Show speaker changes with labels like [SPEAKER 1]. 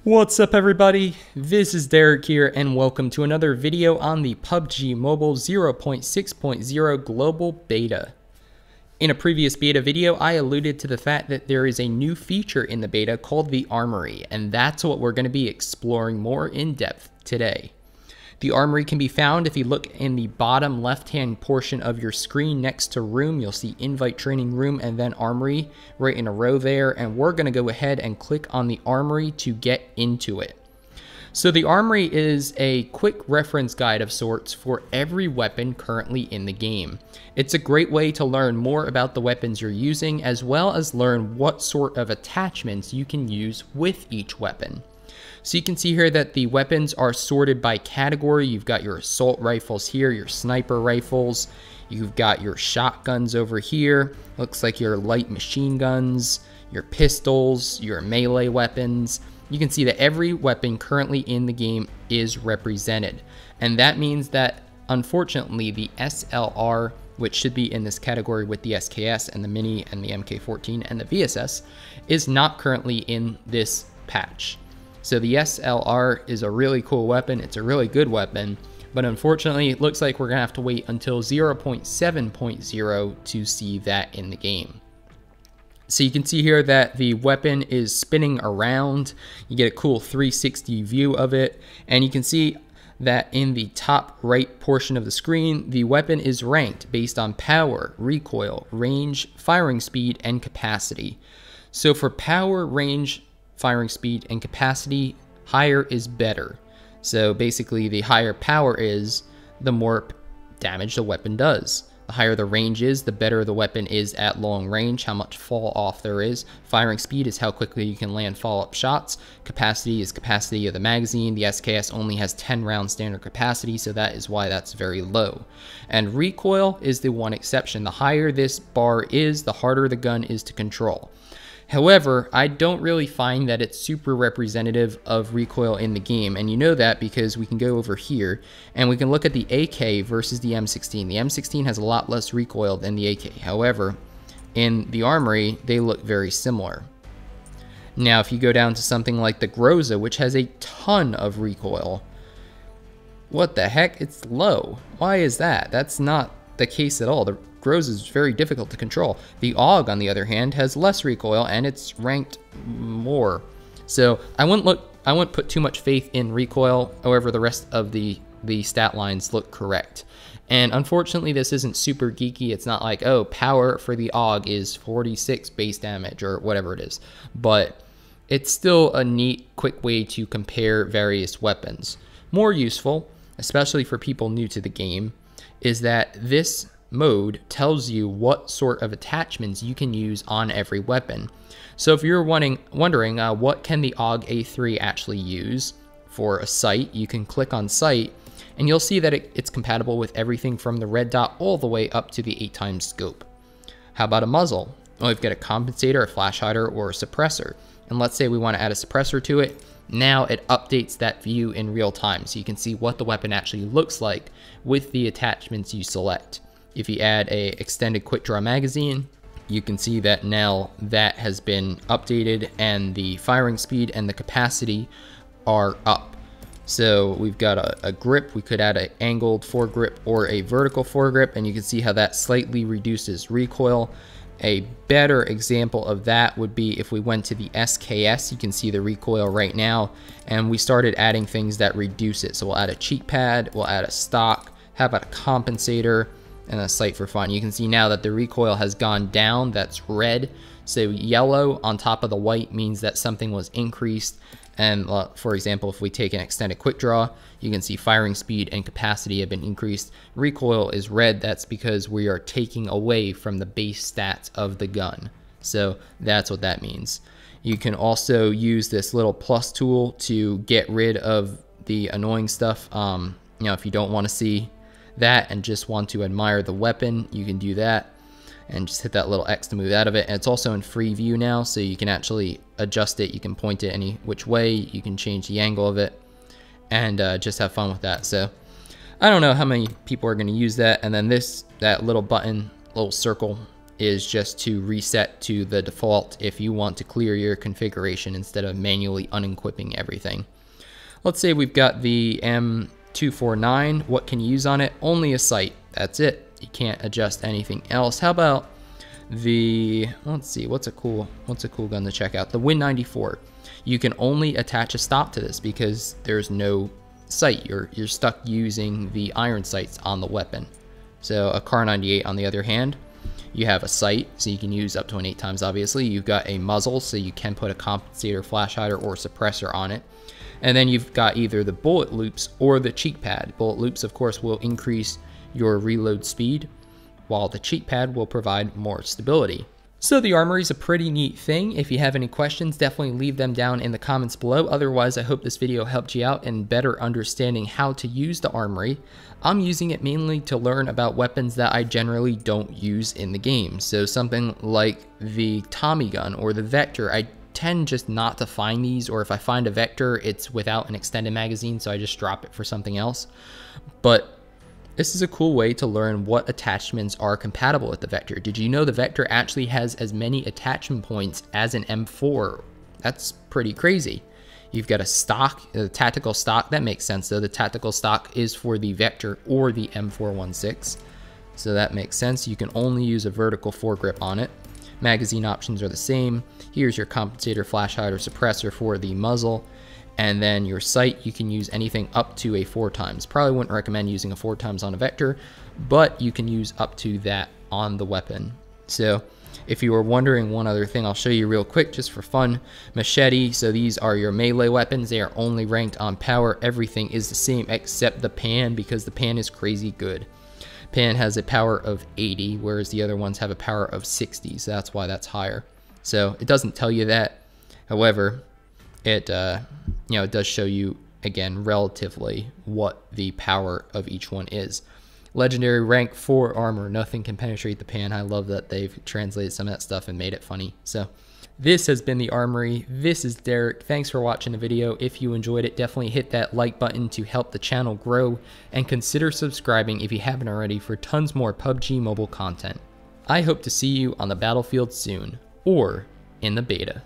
[SPEAKER 1] What's up everybody, this is Derek here and welcome to another video on the PUBG Mobile 0.6.0 global beta. In a previous beta video, I alluded to the fact that there is a new feature in the beta called the Armory, and that's what we're going to be exploring more in depth today. The Armory can be found if you look in the bottom left-hand portion of your screen next to Room. You'll see Invite Training Room and then Armory right in a row there, and we're going to go ahead and click on the Armory to get into it. So the Armory is a quick reference guide of sorts for every weapon currently in the game. It's a great way to learn more about the weapons you're using, as well as learn what sort of attachments you can use with each weapon. So you can see here that the weapons are sorted by category. You've got your assault rifles here, your sniper rifles, you've got your shotguns over here, looks like your light machine guns, your pistols, your melee weapons. You can see that every weapon currently in the game is represented. And that means that, unfortunately, the SLR, which should be in this category with the SKS and the Mini and the MK14 and the VSS, is not currently in this patch. So the SLR is a really cool weapon, it's a really good weapon, but unfortunately it looks like we're going to have to wait until 0.7.0 to see that in the game. So you can see here that the weapon is spinning around, you get a cool 360 view of it, and you can see that in the top right portion of the screen, the weapon is ranked based on power, recoil, range, firing speed, and capacity. So for power, range, firing speed, and capacity, higher is better. So basically the higher power is, the more damage the weapon does. The higher the range is, the better the weapon is at long range, how much fall off there is. Firing speed is how quickly you can land follow-up shots. Capacity is capacity of the magazine. The SKS only has 10 round standard capacity, so that is why that's very low. And recoil is the one exception. The higher this bar is, the harder the gun is to control. However, I don't really find that it's super representative of recoil in the game, and you know that because we can go over here and we can look at the AK versus the M16. The M16 has a lot less recoil than the AK. However, in the Armory, they look very similar. Now, if you go down to something like the Groza, which has a ton of recoil, what the heck? It's low. Why is that? That's not the case at all. The Groza is very difficult to control. The AUG, on the other hand, has less recoil and it's ranked more. So I wouldn't put too much faith in recoil. However, the rest of the stat lines look correct. And unfortunately, this isn't super geeky. It's not like, oh, power for the AUG is 46 base damage or whatever it is. But it's still a neat, quick way to compare various weapons. More useful, especially for people new to the game, is that this mode tells you what sort of attachments you can use on every weapon. So if you're wondering what can the AUG A3 actually use for a sight, you can click on sight and you'll see that it's compatible with everything from the red dot all the way up to the 8x scope. How about a muzzle? Well, we've got a compensator, a flash hider, or a suppressor. And let's say we want to add a suppressor to it. Now it updates that view in real time, so you can see what the weapon actually looks like with the attachments you select. If you add a extended quick draw magazine, you can see that now that has been updated and the firing speed and the capacity are up. So we've got a grip, we could add an angled foregrip or a vertical foregrip, and you can see how that slightly reduces recoil. A better example of that would be if we went to the SKS. You can see the recoil right now, and we started adding things that reduce it. So we'll add a cheek pad, we'll add a stock, how about a compensator, and a sight for fun. You can see now that the recoil has gone down, that's red. So yellow on top of the white means that something was increased. And for example, if we take an extended quick draw, you can see firing speed and capacity have been increased. Recoil is red, that's because we are taking away from the base stats of the gun. So that's what that means. You can also use this little plus tool to get rid of the annoying stuff. You know, if you don't want to see that and just want to admire the weapon, you can do that and just hit that little X to move out of it. And it's also in free view now, so you can actually adjust it. You can point it any which way, you can change the angle of it, and just have fun with that. So I don't know how many people are going to use that. And then that little button, little circle, is just to reset to the default if you want to clear your configuration instead of manually unequipping everything. Let's say we've got the M249. What can you use on it? Only a sight. That's it. You can't adjust anything else. How about the, let's see, what's a cool gun to check out? The Win94. You can only attach a stop to this because there's no sight. You're stuck using the iron sights on the weapon. So a Kar 98 on the other hand, you have a sight, so you can use up to an 8 times obviously. You've got a muzzle, so you can put a compensator, flash hider, or suppressor on it. And then you've got either the bullet loops or the cheek pad. Bullet loops, of course, will increase your reload speed, while the cheek pad will provide more stability. So the Armory is a pretty neat thing. If you have any questions, definitely leave them down in the comments below. Otherwise, I hope this video helped you out in better understanding how to use the Armory. I'm using it mainly to learn about weapons that I generally don't use in the game. So something like the Tommy gun or the Vector, I tend just not to find these, or if I find a Vector, it's without an extended magazine, so I just drop it for something else. But this is a cool way to learn what attachments are compatible with the Vector. Did you know the Vector actually has as many attachment points as an M4? That's pretty crazy. You've got a stock, a tactical stock. That makes sense though. The tactical stock is for the Vector or the M416. So that makes sense. You can only use a vertical foregrip on it. Magazine options are the same. Here's your compensator, flash hider, suppressor for the muzzle. And then your sight, you can use anything up to a 4 times. Probably wouldn't recommend using a 4 times on a Vector, but you can use up to that on the weapon. So if you were wondering, one other thing I'll show you real quick just for fun. Machete, so these are your melee weapons. They are only ranked on power. Everything is the same except the pan, because the pan is crazy good. Pan has a power of 80, whereas the other ones have a power of 60, so that's why that's higher. So it doesn't tell you that. However, it it does show you, again, relatively what the power of each one is. Legendary rank 4 armor. Nothing can penetrate the pan. I love that they've translated some of that stuff and made it funny. So this has been the Armory. This is Derek. Thanks for watching the video. If you enjoyed it, definitely hit that like button to help the channel grow, and consider subscribing if you haven't already for tons more PUBG Mobile content. I hope to see you on the battlefield soon, or in the beta.